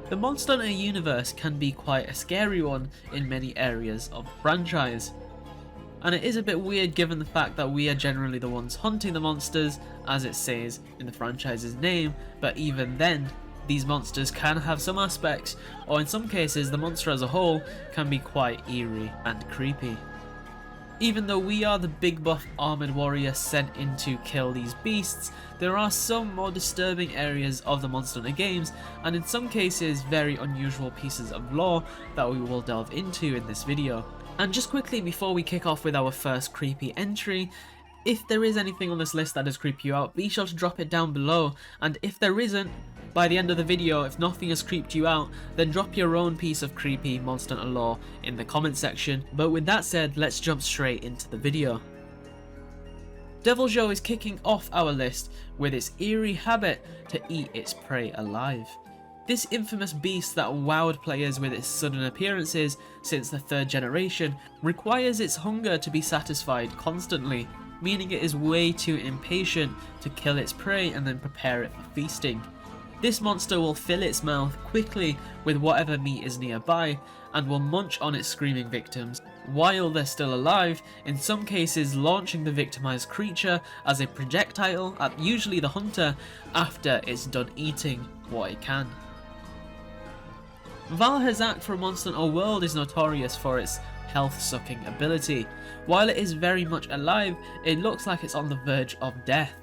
The Monster Hunter universe can be quite a scary one in many areas of the franchise. And it is a bit weird given the fact that we are generally the ones hunting the monsters, as it says in the franchise's name, but even then, these monsters can have some aspects, or in some cases the monster as a whole, can be quite eerie and creepy. Even though we are the big buff armoured warrior sent in to kill these beasts, there are some more disturbing areas of the Monster Hunter games, and in some cases very unusual pieces of lore that we will delve into in this video. And just quickly before we kick off with our first creepy entry, if there is anything on this list that does creep you out, be sure to drop it down below, and if there isn't, by the end of the video, if nothing has creeped you out, then drop your own piece of creepy Monster Hunter lore in the comment section. But with that said, let's jump straight into the video. Deviljho is kicking off our list with its eerie habit to eat its prey alive. This infamous beast that wowed players with its sudden appearances since the 3rd generation requires its hunger to be satisfied constantly, meaning it is way too impatient to kill its prey and then prepare it for feasting. This monster will fill its mouth quickly with whatever meat is nearby and will munch on its screaming victims while they're still alive, in some cases launching the victimized creature as a projectile at usually the hunter after it's done eating what it can. Vaal Hazak from Monster Hunter World is notorious for its health-sucking ability. While it is very much alive, it looks like it's on the verge of death.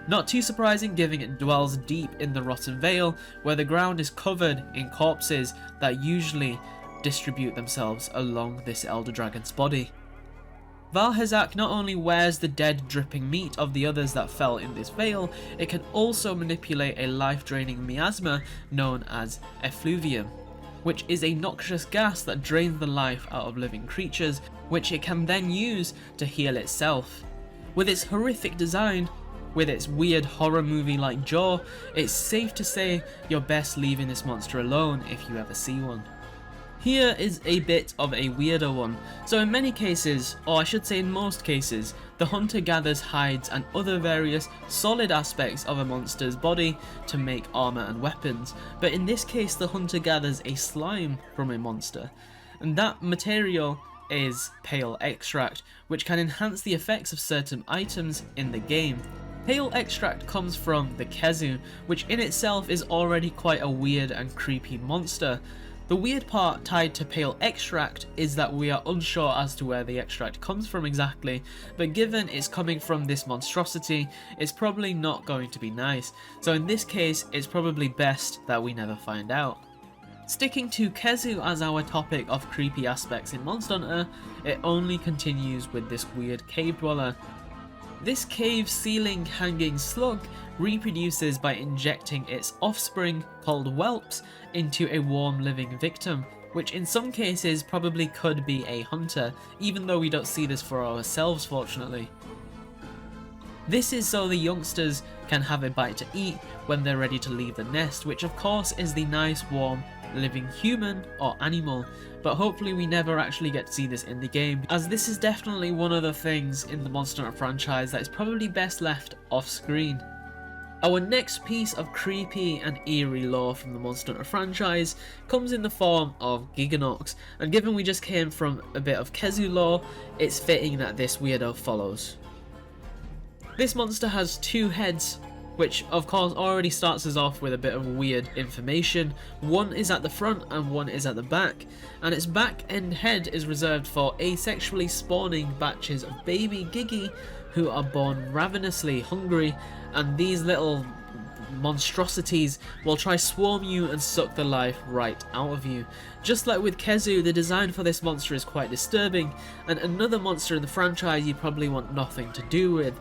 Not too surprising given it dwells deep in the Rotten Vale, where the ground is covered in corpses that usually distribute themselves along this Elder Dragon's body. Vaal Hazak not only wears the dead dripping meat of the others that fell in this vale, it can also manipulate a life-draining miasma known as effluvium, which is a noxious gas that drains the life out of living creatures, which it can then use to heal itself. With its horrific design, with its weird horror movie-like jaw, it's safe to say you're best leaving this monster alone if you ever see one. Here is a bit of a weirder one. So in many cases, or I should say in most cases, the hunter gathers hides and other various solid aspects of a monster's body to make armor and weapons, but in this case the hunter gathers a slime from a monster, and that material is pale extract, which can enhance the effects of certain items in the game. Pale extract comes from the Khezu, which in itself is already quite a weird and creepy monster. The weird part tied to pale extract is that we are unsure as to where the extract comes from exactly, but given it's coming from this monstrosity, it's probably not going to be nice, so in this case it's probably best that we never find out. Sticking to Khezu as our topic of creepy aspects in Monster Hunter, it only continues with this weird cave dweller. This cave ceiling hanging slug reproduces by injecting its offspring, called whelps, into a warm living victim, which in some cases probably could be a hunter, even though we don't see this for ourselves fortunately. This is so the youngsters can have a bite to eat when they're ready to leave the nest, which of course is the nice warm living human or animal, but hopefully we never actually get to see this in the game, as this is definitely one of the things in the Monster Hunter franchise that is probably best left off screen. Our next piece of creepy and eerie lore from the Monster Hunter franchise comes in the form of Gigginox, and given we just came from a bit of Khezu lore, it's fitting that this weirdo follows. This monster has 2 heads, which of course already starts us off with a bit of weird information. One is at the front and one is at the back, and its back end head is reserved for asexually spawning batches of baby Gigi who are born ravenously hungry, and these little monstrosities will try swarm you and suck the life right out of you. Just like with Khezu, the design for this monster is quite disturbing, and another monster in the franchise you probably want nothing to do with.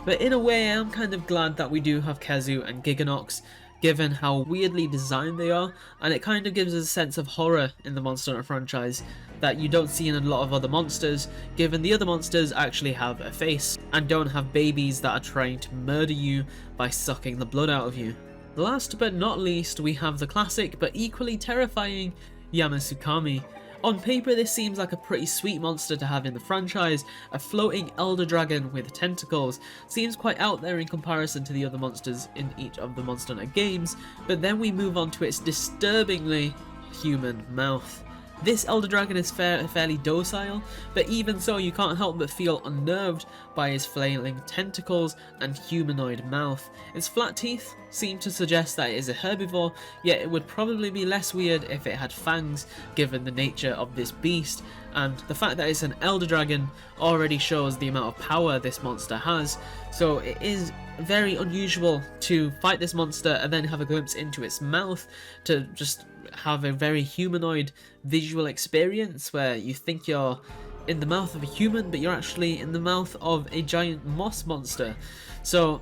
But in a way I am kind of glad that we do have Khezu and Gigginox, given how weirdly designed they are, and it kind of gives us a sense of horror in the Monster Hunter franchise that you don't see in a lot of other monsters, given the other monsters actually have a face and don't have babies that are trying to murder you by sucking the blood out of you. Last but not least, we have the classic but equally terrifying Yama Tsukami, On paper, this seems like a pretty sweet monster to have in the franchise. A floating elder dragon with tentacles seems quite out there in comparison to the other monsters in each of the Monster Hunter games, but then we move on to its disturbingly human mouth. This elder dragon is fairly docile, but even so you can't help but feel unnerved by his flailing tentacles and humanoid mouth. Its flat teeth seem to suggest that it is a herbivore, yet it would probably be less weird if it had fangs given the nature of this beast, and the fact that it's an elder dragon already shows the amount of power this monster has, so it is very unusual to fight this monster and then have a glimpse into its mouth to just have a very humanoid visual experience where you think you're in the mouth of a human but you're actually in the mouth of a giant moss monster. So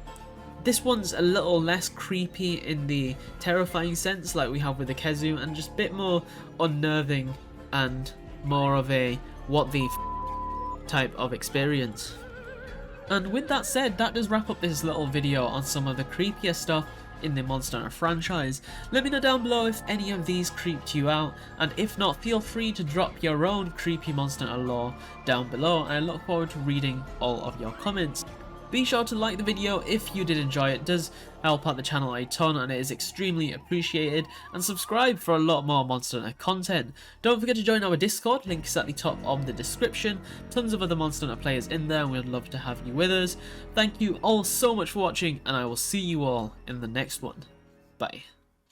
this one's a little less creepy in the terrifying sense like we have with the Khezu, and just a bit more unnerving and more of a what the type of experience. And with that said, that does wrap up this little video on some of the creepier stuff in the Monster Hunter franchise. Let me know down below if any of these creeped you out, and if not, feel free to drop your own creepy Monster Hunter lore down below, and I look forward to reading all of your comments. Be sure to like the video if you did enjoy it. It does help out the channel a ton and it is extremely appreciated, and subscribe for a lot more Monster Hunter content. Don't forget to join our Discord, link is at the top of the description. Tons of other Monster Hunter players in there and we'd love to have you with us. Thank you all so much for watching, and I will see you all in the next one. Bye.